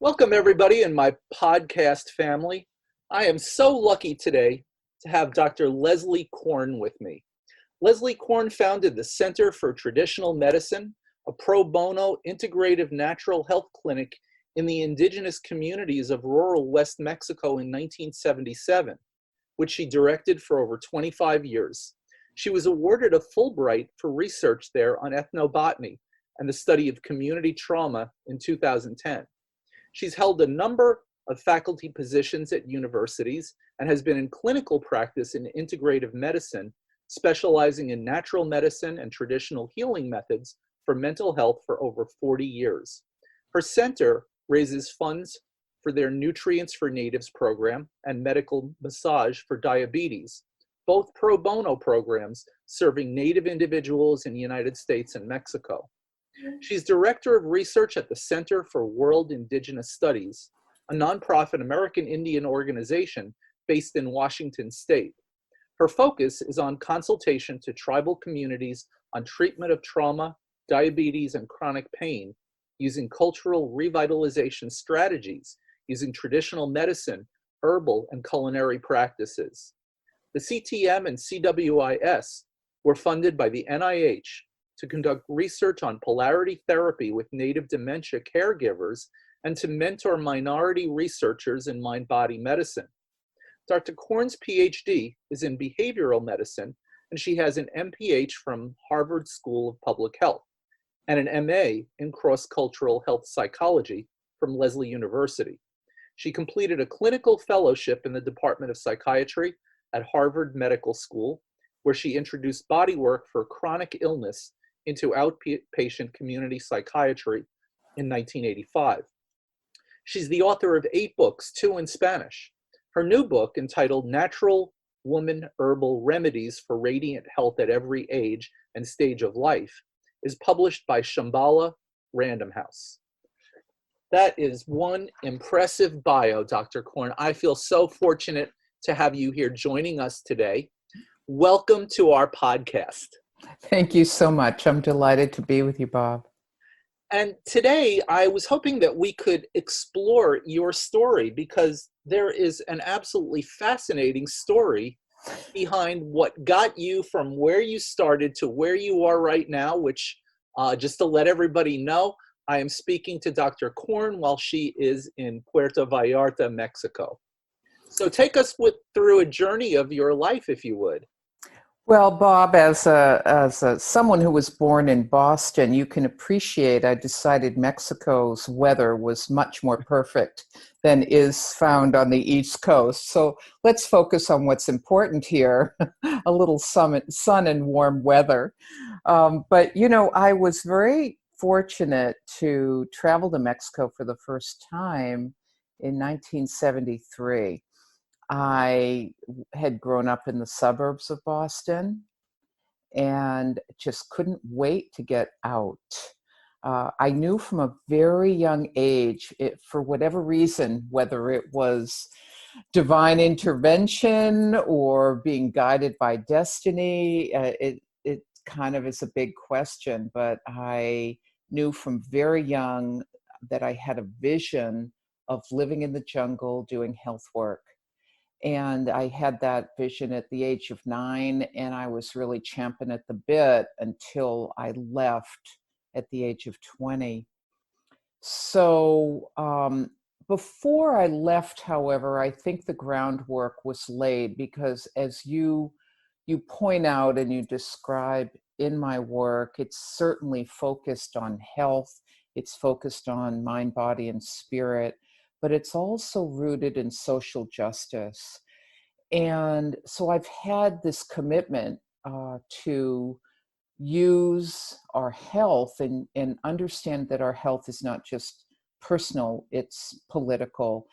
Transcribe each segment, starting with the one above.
Welcome, everybody, in my podcast family. I am so lucky today to have Dr. Leslie Korn with me. Leslie Korn founded the Center for Traditional Medicine, a pro bono integrative natural health clinic in the indigenous communities of rural West Mexico in 1977, which she directed for over 25 years. She was awarded a Fulbright for research there on ethnobotany and the study of community trauma in 2010. She's held a number of faculty positions at universities and has been in clinical practice in integrative medicine, specializing in natural medicine and traditional healing methods for mental health for over 40 years. Her center raises funds for their Nutrients for Natives program and medical massage for diabetes, both pro bono programs serving Native individuals in the United States and Mexico. She's director of research at the Center for World Indigenous Studies, a nonprofit American Indian organization based in Washington State. Her focus is on consultation to tribal communities on treatment of trauma, diabetes, and chronic pain using cultural revitalization strategies, using traditional medicine, herbal, and culinary practices. The CTM and CWIS were funded by the NIH to conduct research on polarity therapy with Native dementia caregivers and to mentor minority researchers in mind-body medicine. Dr. Korn's PhD is in behavioral medicine, and she has an MPH from Harvard School of Public Health and an MA in cross-cultural health psychology from Lesley University. She completed a clinical fellowship in the Department of Psychiatry at Harvard Medical School, where she introduced bodywork for chronic illness into outpatient community psychiatry in 1985. She's the author of 8 books, 2 in Spanish. Her new book, entitled Natural Woman Herbal Remedies for Radiant Health at Every Age and Stage of Life, is published by Shambhala Random House. That is one impressive bio, Dr. Korn. I feel so fortunate to have you here joining us today. Welcome to our podcast. Thank you so much. I'm delighted to be with you, Bob. And today I was hoping that we could explore your story because there is an absolutely fascinating story behind what got you from where you started to where you are right now, which just to let everybody know, I am speaking to Dr. Korn while she is in Puerto Vallarta, Mexico. So take us through a journey of your life, if you would. Well, Bob, as someone who was born in Boston, you can appreciate I decided Mexico's weather was much more perfect than is found on the East Coast. So let's focus on what's important here, a little sun and warm weather. But, you know, I was very fortunate to travel to Mexico for the first time in 1973. I had grown up in the suburbs of Boston and just couldn't wait to get out. I knew from a very young age, for whatever reason, whether it was divine intervention or being guided by destiny, it kind of is a big question, but I knew from very young that I had a vision of living in the jungle doing health work. And I had that vision at the age of 9, and I was really champing at the bit until I left at the age of 20. So before I left, however, I think the groundwork was laid because as you point out and you describe in my work, it's certainly focused on health, it's focused on mind, body, and spirit, but it's also rooted in social justice. And so I've had this commitment to use our health and understand that our health is not just personal, it's political.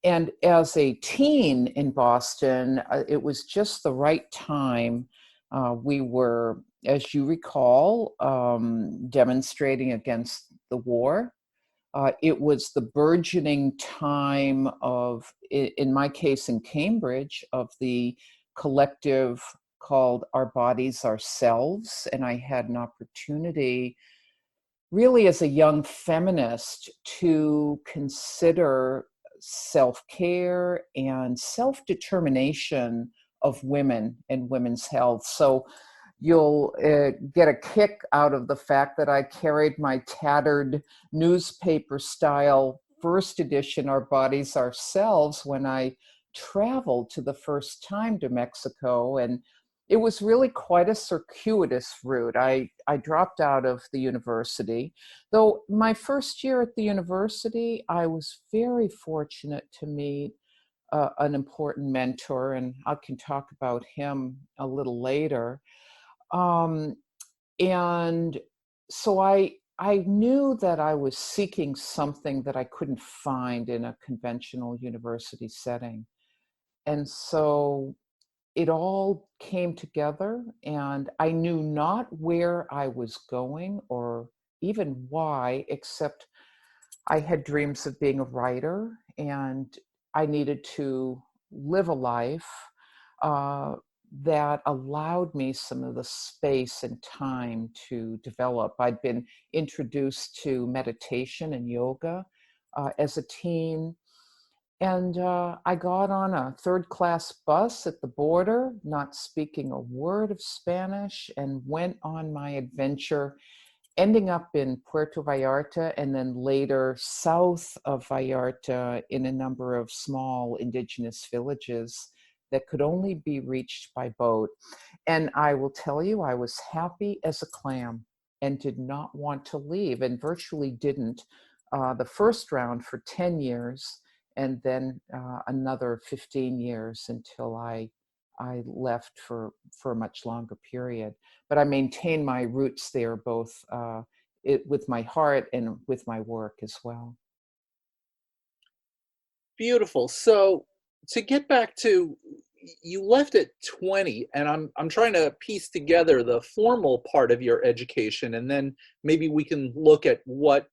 And as a teen in Boston, it was just the right time. We were, as you recall, demonstrating against the war. It was the burgeoning time of, in my case in Cambridge, of the collective called Our Bodies, Ourselves. And I had an opportunity really as a young feminist to consider self-care and self-determination of women and women's health. So you'll get a kick out of the fact that I carried my tattered newspaper style first edition, Our Bodies, Ourselves, when I traveled to the first time to Mexico. And it was really quite a circuitous route. I dropped out of the university, though my first year at the university, I was very fortunate to meet an important mentor, and I can talk about him a little later. Um, and so I knew that I was seeking something that I couldn't find in a conventional university setting. And so it all came together, and I knew not where I was going or even why, except I had dreams of being a writer, and I needed to live a life uh, that allowed me some of the space and time to develop. I'd been introduced to meditation and yoga as a teen. And I got on a third-class bus at the border, not speaking a word of Spanish, and went on my adventure, ending up in Puerto Vallarta and then later south of Vallarta in a number of small indigenous villages that could only be reached by boat. And I will tell you, I was happy as a clam and did not want to leave, and virtually didn't the first round for 10 years, and then another 15 years until I left for a much longer period. But I maintain my roots there, both with my heart and with my work as well. Beautiful. So to get back to, you left at 20, and I'm trying to piece together the formal part of your education, and then maybe we can look at what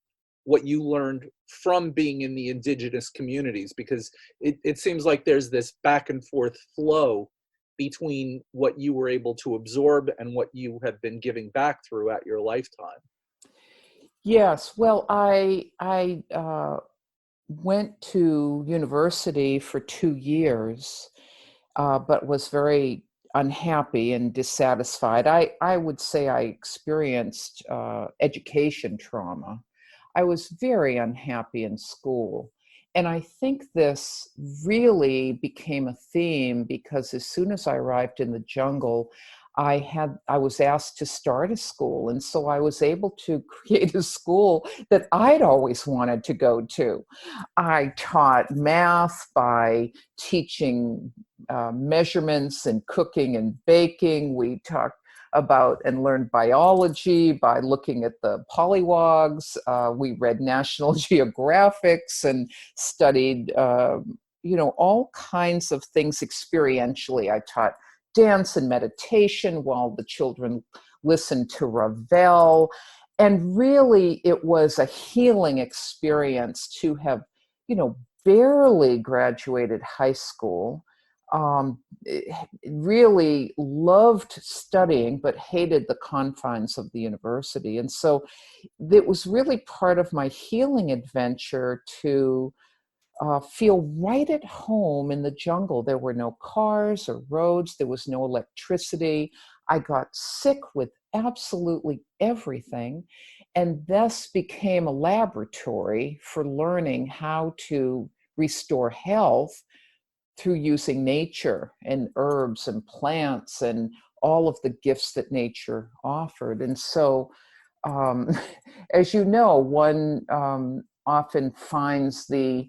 you learned from being in the indigenous communities, because it seems like there's this back and forth flow between what you were able to absorb and what you have been giving back throughout your lifetime. Yes, well, I went to university for 2 years, but was very unhappy and dissatisfied. I would say I experienced education trauma. I was very unhappy in school. And I think this really became a theme because as soon as I arrived in the jungle, I was asked to start a school. And so I was able to create a school that I'd always wanted to go to. I taught math by teaching measurements and cooking and baking. We talked about and learned biology by looking at the polywogs. We read National Geographics and studied, all kinds of things experientially. I taught dance and meditation while the children listened to Ravel. And really, it was a healing experience to have, barely graduated high school. Really loved studying, but hated the confines of the university. And so it was really part of my healing adventure to feel right at home in the jungle. There were no cars or roads. There was no electricity. I got sick with absolutely everything, and thus became a laboratory for learning how to restore health through using nature and herbs and plants and all of the gifts that nature offered. And so, um, as you know, one often finds the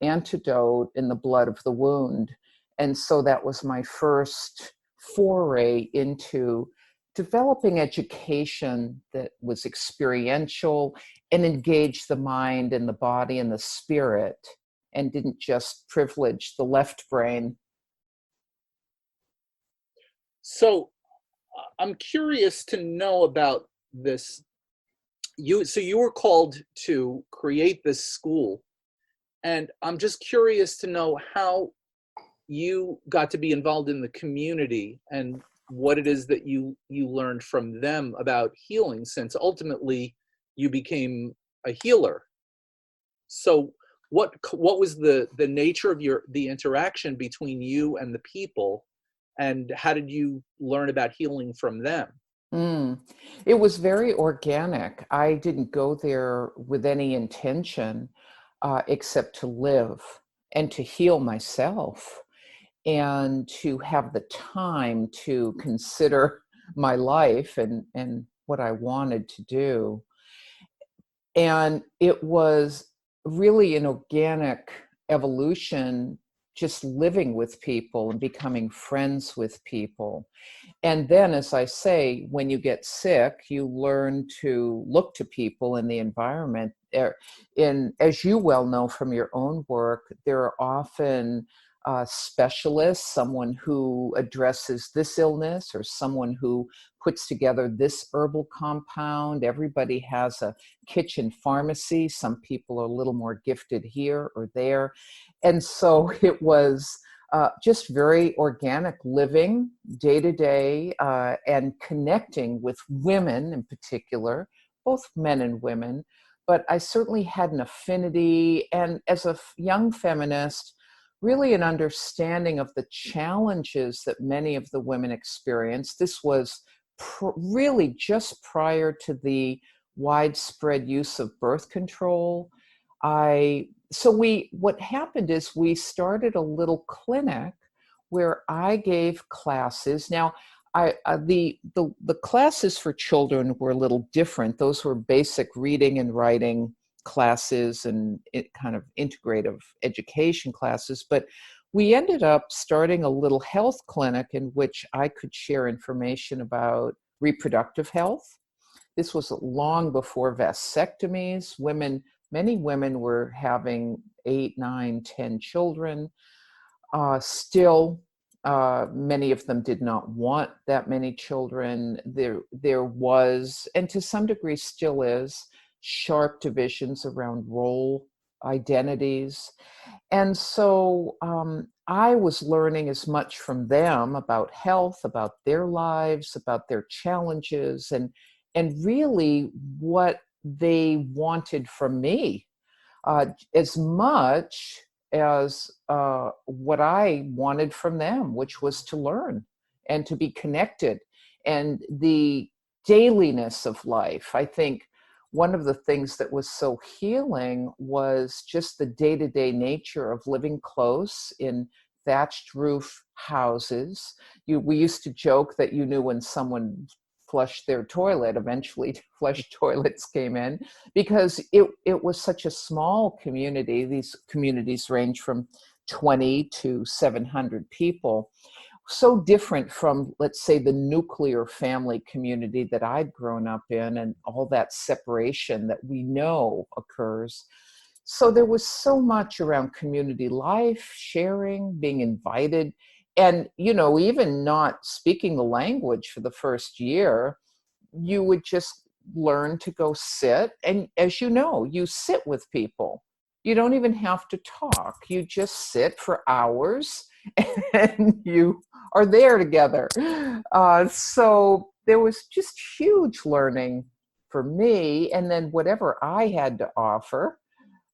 antidote in the blood of the wound. And so that was my first foray into developing education that was experiential and engaged the mind and the body and the spirit, and didn't just privilege the left brain. So I'm curious to know about this. You were called to create this school, and I'm just curious to know how you got to be involved in the community and what it is that you learned from them about healing, since ultimately you became a healer. So what was the nature of the interaction between you and the people, and how did you learn about healing from them? Mm. It was very organic. I didn't go there with any intention except to live and to heal myself and to have the time to consider my life and what I wanted to do. And it was really an organic evolution, just living with people and becoming friends with people. And then, as I say, when you get sick, you learn to look to people in the environment. As you well know from your own work, there are often specialists, someone who addresses this illness or someone who puts together this herbal compound. Everybody has a kitchen pharmacy. Some people are a little more gifted here or there. And so it was just very organic living day to day and connecting with women in particular, both men and women. But I certainly had an affinity, and as a young feminist, really an understanding of the challenges that many of the women experienced. This was really just prior to the widespread use of birth control. What happened is we started a little clinic where I gave classes. Now, the classes for children were a little different. Those were basic reading and writing classes and kind of integrative education classes. But we ended up starting a little health clinic in which I could share information about reproductive health. This was long before vasectomies. Many women were having 8, 9, 10 children. Still, many of them did not want that many children. There was, and to some degree still is, sharp divisions around role identities. And so I was learning as much from them about health, about their lives, about their challenges, and really what they wanted from me, as much as what I wanted from them, which was to learn and to be connected. And the dailiness of life, I think one of the things that was so healing was just the day-to-day nature of living close in thatched roof houses. We used to joke that you knew when someone flushed their toilet. Eventually flushed toilets came in because it was such a small community. These communities range from 20 to 700 people. So different from, let's say, the nuclear family community that I'd grown up in and all that separation that we know occurs. So there was so much around community life, sharing, being invited, and, even not speaking the language for the first year, you would just learn to go sit. And as you know, you sit with people. You don't even have to talk. You just sit for hours and you are there together. So there was just huge learning for me. And then whatever I had to offer.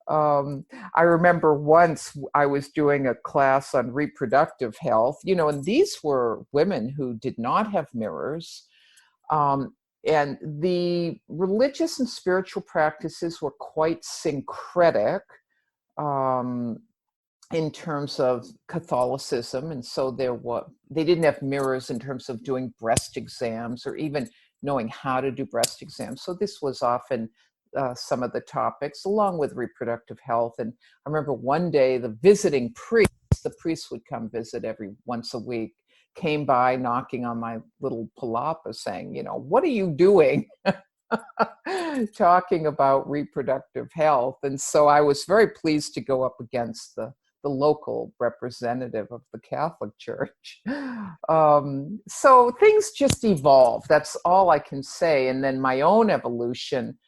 I remember once I was doing a class on reproductive health, and these were women who did not have mirrors. And the religious and spiritual practices were quite syncretic in terms of Catholicism. And so they didn't have mirrors in terms of doing breast exams or even knowing how to do breast exams. So this was often some of the topics, along with reproductive health. And I remember one day the priest would come visit every once a week, came by knocking on my little palapa saying, what are you doing? Talking about reproductive health. And so I was very pleased to go up against the local representative of the Catholic Church. So things just evolve. That's all I can say. And then my own evolution,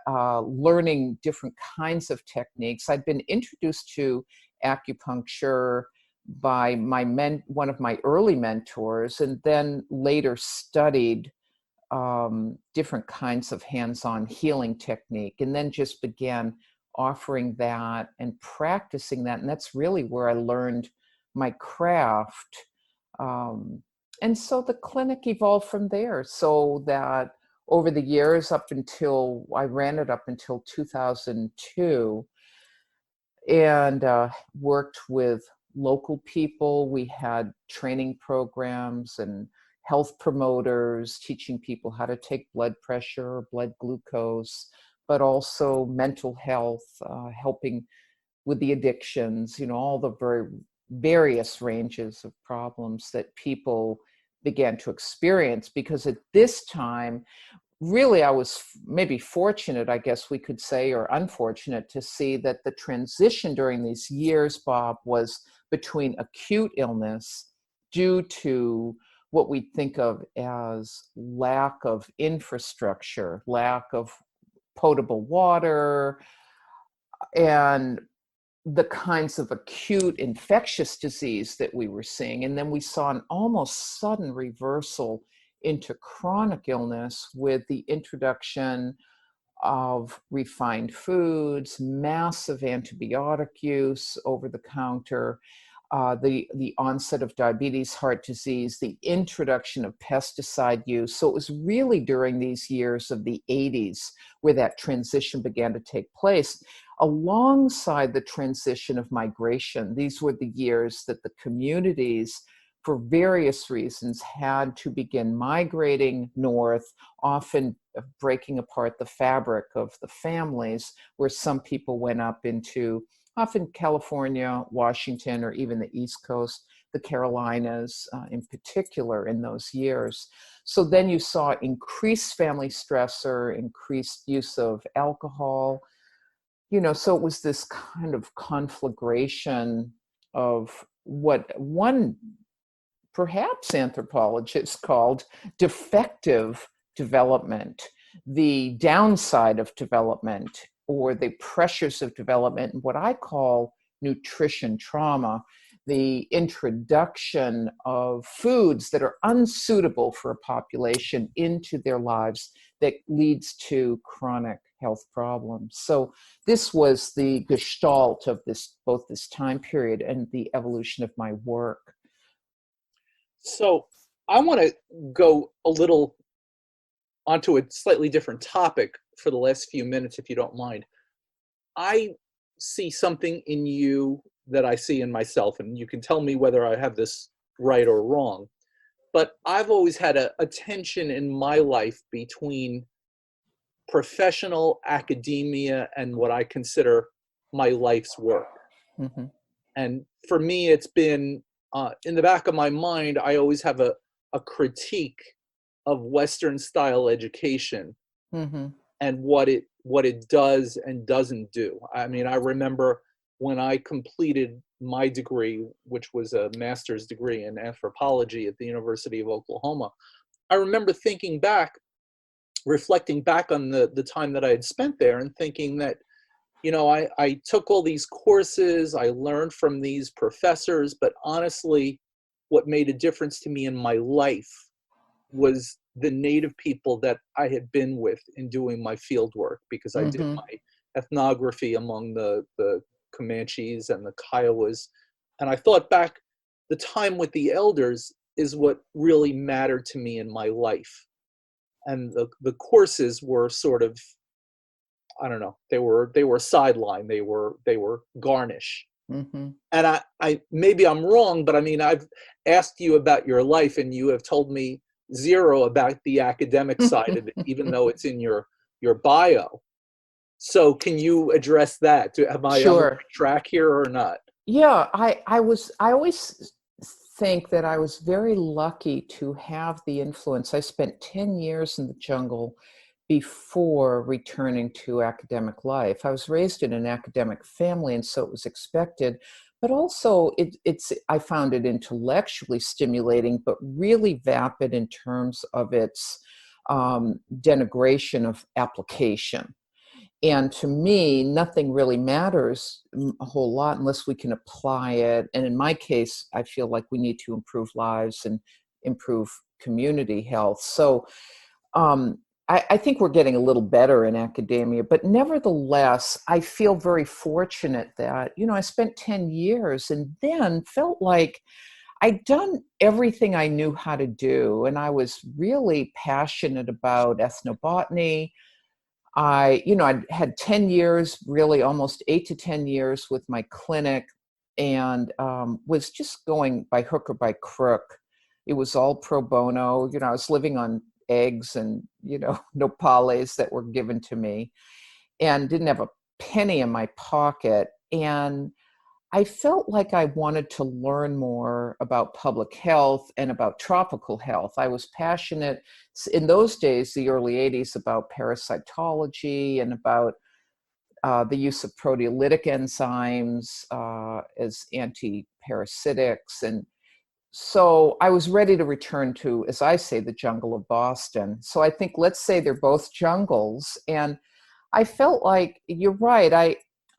learning different kinds of techniques. I'd been introduced to acupuncture by one of my early mentors, and then later studied different kinds of hands-on healing technique, and then just began offering that and practicing that. And that's really where I learned my craft. And so the clinic evolved from there, so that over the years, up until I ran it up until 2002, and worked with local people. We had training programs and health promoters teaching people how to take blood pressure, blood glucose, but also mental health, helping with the addictions, all the very various ranges of problems that people began to experience. Because at this time, really, I was maybe fortunate, I guess we could say, or unfortunate, to see that the transition during these years, Bob, was between acute illness due to what we think of as lack of infrastructure, lack of potable water, and the kinds of acute infectious disease that we were seeing. And then we saw an almost sudden reversal into chronic illness with the introduction of refined foods, massive antibiotic use over the counter, the onset of diabetes, heart disease, the introduction of pesticide use. So it was really during these years of the 80s where that transition began to take place. Alongside the transition of migration, these were the years that the communities, for various reasons, had to begin migrating north, often breaking apart the fabric of the families, where some people went up into often California, Washington, or even the East Coast, the Carolinas in particular in those years. So then you saw increased family stressor, increased use of alcohol, so it was this kind of conflagration of what one perhaps anthropologists called defective development, the downside of development, or the pressures of development, and what I call nutrition trauma, the introduction of foods that are unsuitable for a population into their lives that leads to chronic health problems. So this was the gestalt of both this time period and the evolution of my work. So I want to go a little onto a slightly different topic for the last few minutes, if you don't mind. I see something in you that I see in myself, and you can tell me whether I have this right or wrong. But I've always had a tension in my life between professional academia and what I consider my life's work. Mm-hmm. And for me, it's been in the back of my mind, I always have a critique of Western style education, Mm-hmm. and what it does and doesn't do. I mean, I remember when I completed my degree, which was a master's degree in anthropology at the University of Oklahoma, I remember thinking back, reflecting back on the time that I had spent there, and thinking that, I took all these courses, I learned from these professors, but honestly, what made a difference to me in my life was the native people that I had been with in doing my field work, because I did Mm-hmm. my ethnography among the Comanches and the Kiowas. And I thought back, the time with the elders is what really mattered to me in my life. And the courses were sort of, I don't know, they were sideline, they were garnish. Mm-hmm. And I maybe I'm wrong, but I mean, I've asked you about your life and you have told me zero about the academic side of it, even though it's in your bio. So can you address that? Am I on the Sure. right track here or not? Yeah, I always think that I was very lucky to have the influence. I spent 10 years in the jungle before returning to academic life. I was raised in an academic family, and so it was expected, but also I found it intellectually stimulating, but really vapid in terms of its denigration of application. And to me, nothing really matters a whole lot unless we can apply it. And in my case, I feel like we need to improve lives and improve community health. So I think we're getting a little better in academia, but nevertheless, I feel very fortunate that, I spent 10 years and then felt like I'd done everything I knew how to do. And I was really passionate about ethnobotany. I'd had 10 years, really almost 8 to 10 years with my clinic, and was just going by hook or by crook. It was all pro bono. I was living on eggs and, nopales that were given to me, and didn't have a penny in my pocket. And I felt like I wanted to learn more about public health and about tropical health. I was passionate in those days, the early 80s, about parasitology and about the use of proteolytic enzymes as anti-parasitics. And so I was ready to return to, as I say, the jungle of Boston. So I think, let's say they're both jungles. And I felt like, you're right,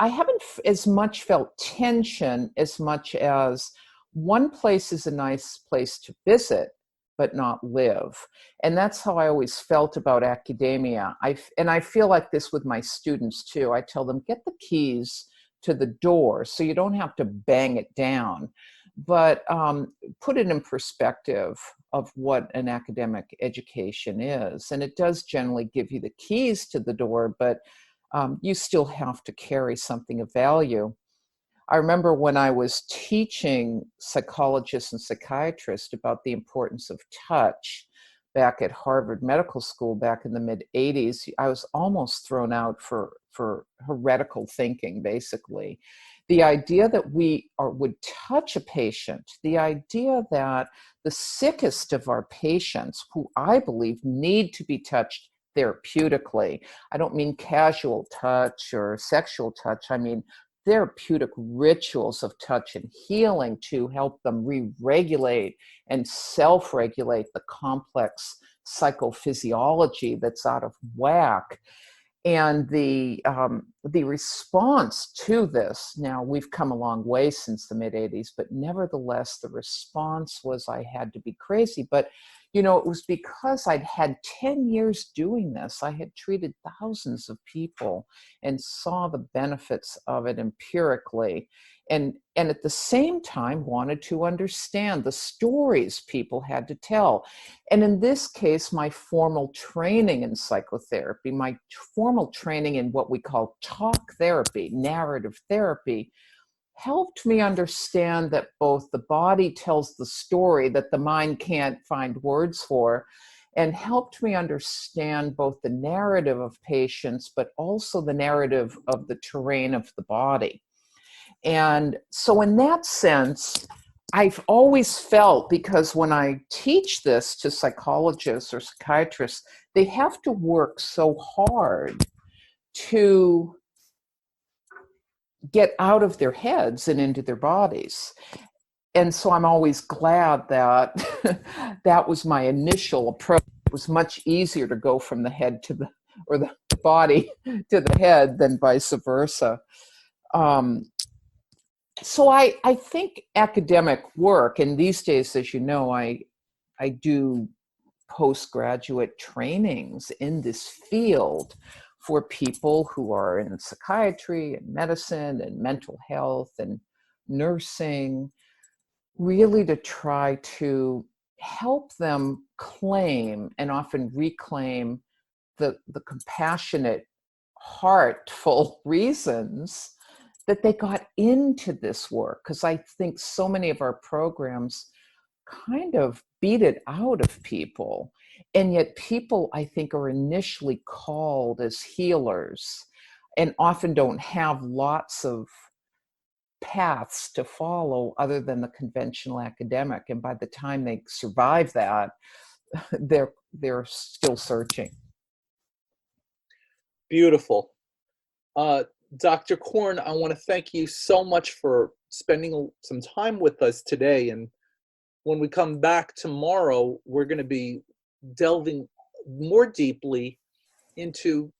I haven't as much felt tension as much as one place is a nice place to visit, but not live. And that's how I always felt about academia. And I feel like this with my students too. I tell them, get the keys to the door so you don't have to bang it down, but put it in perspective of what an academic education is. And it does generally give you the keys to the door, but you still have to carry something of value. I remember when I was teaching psychologists and psychiatrists about the importance of touch back at Harvard Medical School back in the mid 80s, I was almost thrown out for heretical thinking, basically. The idea that would touch a patient, the idea that the sickest of our patients, who I believe need to be touched therapeutically. I don't mean casual touch or sexual touch. I mean therapeutic rituals of touch and healing to help them re-regulate and self-regulate the complex psychophysiology that's out of whack. And the response to this, now we've come a long way since the mid 80s, but nevertheless, the response was I had to be crazy. But, it was because I'd had 10 years doing this. I had treated thousands of people and saw the benefits of it empirically. And at the same time, wanted to understand the stories people had to tell. And in this case, my formal training in psychotherapy, my formal training in what we call talk therapy, narrative therapy, helped me understand that both the body tells the story that the mind can't find words for, and helped me understand both the narrative of patients, but also the narrative of the terrain of the body. And so in that sense, I've always felt, because when I teach this to psychologists or psychiatrists, they have to work so hard to get out of their heads and into their bodies. And so I'm always glad that that was my initial approach. It was much easier to go from the head to the body to the head than vice versa. So I think academic work, and these days, as you know, I do postgraduate trainings in this field for people who are in psychiatry and medicine and mental health and nursing, really to try to help them claim and often reclaim the compassionate, heartful reasons that they got into this work. Because I think so many of our programs kind of beat it out of people. And yet people, I think, are initially called as healers and often don't have lots of paths to follow other than the conventional academic. And by the time they survive that, they're still searching. Beautiful. Dr. Korn, I want to thank you so much for spending some time with us today. And when we come back tomorrow, we're going to be delving more deeply into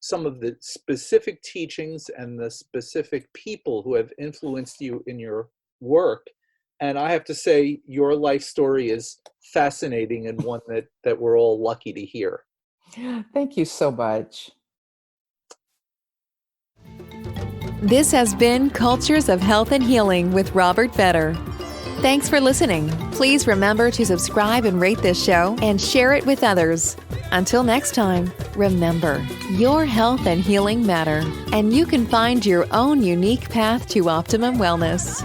some of the specific teachings and the specific people who have influenced you in your work. And I have to say, your life story is fascinating and one that we're all lucky to hear. Thank you so much. This has been Cultures of Health and Healing with Robert Vetter. Thanks for listening. Please remember to subscribe and rate this show and share it with others. Until next time, remember, your health and healing matter, and you can find your own unique path to optimum wellness.